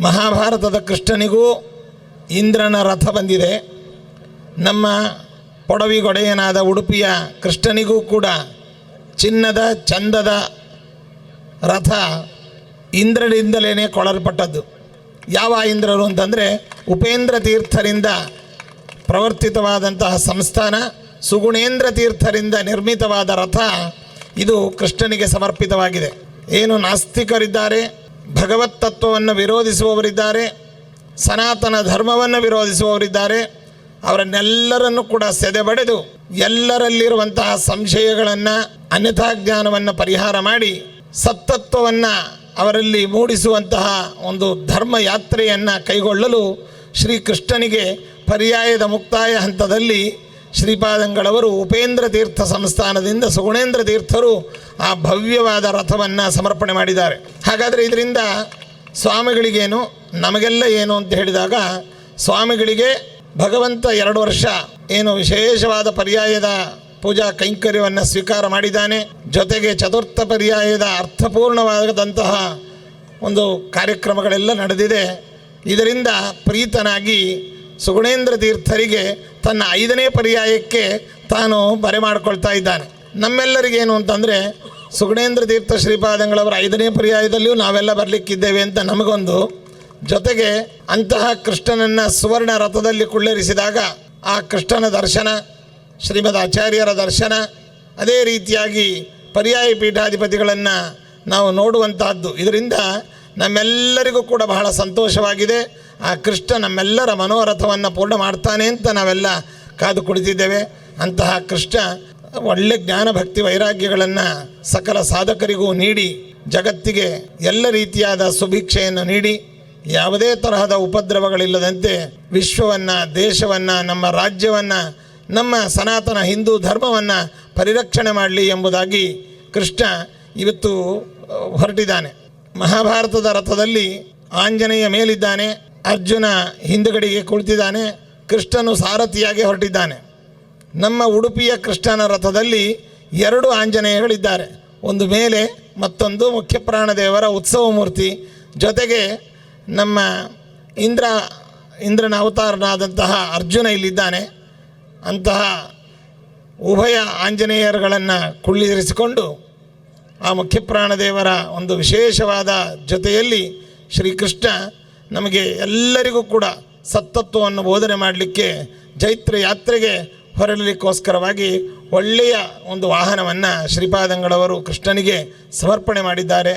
ಮಹಾಭಾರತದ ಕೃಷ್ಣನಿಗೂ ಇಂದ್ರನ ರಥ ಬಂದಿದೆ. ನಮ್ಮ ಪೊಡವಿಗೊಡೆಯನಾದ ಉಡುಪಿಯ ಕೃಷ್ಣನಿಗೂ ಕೂಡ ಚಿನ್ನದ ಚಂದದ ರಥ ಇಂದ್ರನಿಂದಲೇ ಕೊಡಲ್ಪಟ್ಟದ್ದು. ಯಾವ ಇಂದ್ರರು ಅಂತಂದರೆ ಉಪೇಂದ್ರ ತೀರ್ಥರಿಂದ ಪ್ರವರ್ತಿತವಾದಂತಹ ಸಂಸ್ಥಾನ, ಸುಗುಣೇಂದ್ರ ತೀರ್ಥರಿಂದ ನಿರ್ಮಿತವಾದ ರಥ ಇದು ಕೃಷ್ಣನಿಗೆ ಸಮರ್ಪಿತವಾಗಿದೆ. ಏನು ನಾಸ್ತಿಕರಿದ್ದಾರೆ, ಭಗವತ್ ತತ್ವವನ್ನು ವಿರೋಧಿಸುವವರಿದ್ದಾರೆ, ಸನಾತನ ಧರ್ಮವನ್ನು ವಿರೋಧಿಸುವವರಿದ್ದಾರೆ, ಅವರನ್ನೆಲ್ಲರನ್ನು ಕೂಡ ಸೆದೆಬಡೆದು ಎಲ್ಲರಲ್ಲಿರುವಂತಹ ಸಂಶಯಗಳನ್ನು, ಅನ್ಯಥಾ ಜ್ಞಾನವನ್ನು ಪರಿಹಾರ ಮಾಡಿ ಸತ್ತತ್ವವನ್ನು ಅವರಲ್ಲಿ ಮೂಡಿಸುವಂತಹ ಒಂದು ಧರ್ಮ ಯಾತ್ರೆಯನ್ನು ಕೈಗೊಳ್ಳಲು ಶ್ರೀಕೃಷ್ಣನಿಗೆ ಪರ್ಯಾಯದ ಮುಕ್ತಾಯ ಹಂತದಲ್ಲಿ ಶ್ರೀಪಾದಂಗಳವರು ಉಪೇಂದ್ರ ತೀರ್ಥ ಸಂಸ್ಥಾನದಿಂದ ಸುಗುಣೇಂದ್ರ ತೀರ್ಥರು ಆ ಭವ್ಯವಾದ ರಥವನ್ನು ಸಮರ್ಪಣೆ ಮಾಡಿದ್ದಾರೆ. ಹಾಗಾದರೆ ಇದರಿಂದ ಸ್ವಾಮಿಗಳಿಗೇನು, ನಮಗೆಲ್ಲ ಏನು ಅಂತ ಹೇಳಿದಾಗ, ಸ್ವಾಮಿಗಳಿಗೆ ಭಗವಂತ 2 ವರ್ಷ ಏನು ವಿಶೇಷವಾದ ಪರ್ಯಾಯದ ಪೂಜಾ ಕೈಂಕರ್ಯವನ್ನು ಸ್ವೀಕಾರ ಮಾಡಿದ್ದಾನೆ. ಜೊತೆಗೆ ಚತುರ್ಥ ಪರ್ಯಾಯದ ಅರ್ಥಪೂರ್ಣವಾದಂತಹ ಒಂದು ಕಾರ್ಯಕ್ರಮಗಳೆಲ್ಲ ನಡೆದಿದೆ. ಇದರಿಂದ ಪ್ರೀತನಾಗಿ ಸುಗುಣೇಂದ್ರ ತೀರ್ಥರಿಗೆ ತನ್ನ 5ನೇ ಪರ್ಯಾಯಕ್ಕೆ ತಾನು ಬರೆ ಮಾಡಿಕೊಳ್ತಾ ಇದ್ದಾನೆ. ನಮ್ಮೆಲ್ಲರಿಗೇನು ಅಂತಂದರೆ, ಸುಗುಣೇಂದ್ರ ತೀರ್ಥ ಶ್ರೀಪಾದಂಗಳವರ 5ನೇ ಪರ್ಯಾಯದಲ್ಲಿಯೂ ನಾವೆಲ್ಲ ಬರಲಿಕ್ಕಿದ್ದೇವೆ ಅಂತ ನಮಗೊಂದು, ಜೊತೆಗೆ ಅಂತಹ ಕೃಷ್ಣನನ್ನು ಸುವರ್ಣ ರಥದಲ್ಲಿ ಕುಳ್ಳಿರಿಸಿದಾಗ ಆ ಕೃಷ್ಣನ ದರ್ಶನ, ಶ್ರೀಮದ್ ಆಚಾರ್ಯರ ದರ್ಶನ, ಅದೇ ರೀತಿಯಾಗಿ ಪರ್ಯಾಯ ಪೀಠಾಧಿಪತಿಗಳನ್ನು ನಾವು ನೋಡುವಂತಹದ್ದು. ಇದರಿಂದ ನಮ್ಮೆಲ್ಲರಿಗೂ ಕೂಡ ಬಹಳ ಸಂತೋಷವಾಗಿದೆ. ಆ ಕೃಷ್ಣ ನಮ್ಮೆಲ್ಲರ ಮನೋರಥವನ್ನು ಪೂರ್ಣ ಮಾಡ್ತಾನೆ ಅಂತ ನಾವೆಲ್ಲ ಕಾದು ಕುಳಿತಿದ್ದೇವೆ. ಅಂತಹ ಕೃಷ್ಣ ಒಳ್ಳೆ ಜ್ಞಾನ ಭಕ್ತಿ ವೈರಾಗ್ಯಗಳನ್ನು ಸಕಲ ಸಾಧಕರಿಗೂ ನೀಡಿ, ಜಗತ್ತಿಗೆ ಎಲ್ಲ ರೀತಿಯಾದ ಸುಭಿಕ್ಷೆಯನ್ನು ನೀಡಿ, ಯಾವುದೇ ತರಹದ ಉಪದ್ರವಗಳಿಲ್ಲದಂತೆ ವಿಶ್ವವನ್ನು, ದೇಶವನ್ನು, ನಮ್ಮ ರಾಜ್ಯವನ್ನು, ನಮ್ಮ ಸನಾತನ ಹಿಂದೂ ಧರ್ಮವನ್ನು ಪರಿರಕ್ಷಣೆ ಮಾಡಲಿ ಎಂಬುದಾಗಿ ಕೃಷ್ಣ ಇವತ್ತು ಹೊರಟಿದ್ದಾನೆ. ಮಹಾಭಾರತದ ರಥದಲ್ಲಿ ಆಂಜನೇಯ ಮೇಲಿದ್ದಾನೆ, ಅರ್ಜುನ ಹಿಂದುಗಡೆಗೆ ಕುಳಿತಿದ್ದಾನೆ, ಕೃಷ್ಣನು ಸಾರಥಿಯಾಗಿ ಹೊರಟಿದ್ದಾನೆ. ನಮ್ಮ ಉಡುಪಿಯ ಕೃಷ್ಣನ ರಥದಲ್ಲಿ 2 ಆಂಜನೇಯಗಳಿದ್ದಾರೆ. ಒಂದು ಮೇಲೆ, ಮತ್ತೊಂದು ಮುಖ್ಯ ಪ್ರಾಣದೇವರ ಉತ್ಸವ ಮೂರ್ತಿ. ಜೊತೆಗೆ ನಮ್ಮ ಇಂದ್ರನ ಅವತಾರನಾದಂತಹ ಅರ್ಜುನ ಇಲ್ಲಿದ್ದಾನೆ. ಅಂತಹ ಉಭಯ ಆಂಜನೇಯರುಗಳನ್ನು ಕುಳ್ಳಿರಿಸಿಕೊಂಡು ಆ ಮುಖ್ಯ ಪ್ರಾಣದೇವರ ಒಂದು ವಿಶೇಷವಾದ ಜೊತೆಯಲ್ಲಿ ಶ್ರೀಕೃಷ್ಣ ನಮಗೆ ಎಲ್ಲರಿಗೂ ಕೂಡ ಸತ್ತತ್ವವನ್ನು ಬೋಧನೆ ಮಾಡಲಿಕ್ಕೆ ಜೈತ್ರ ಯಾತ್ರೆಗೆ ಹೊರಡಲಿಕ್ಕೋಸ್ಕರವಾಗಿ ಒಳ್ಳೆಯ ಒಂದು ವಾಹನವನ್ನು ಶ್ರೀಪಾದಂಗಳವರು ಕೃಷ್ಣನಿಗೆ ಸಮರ್ಪಣೆ ಮಾಡಿದ್ದಾರೆ.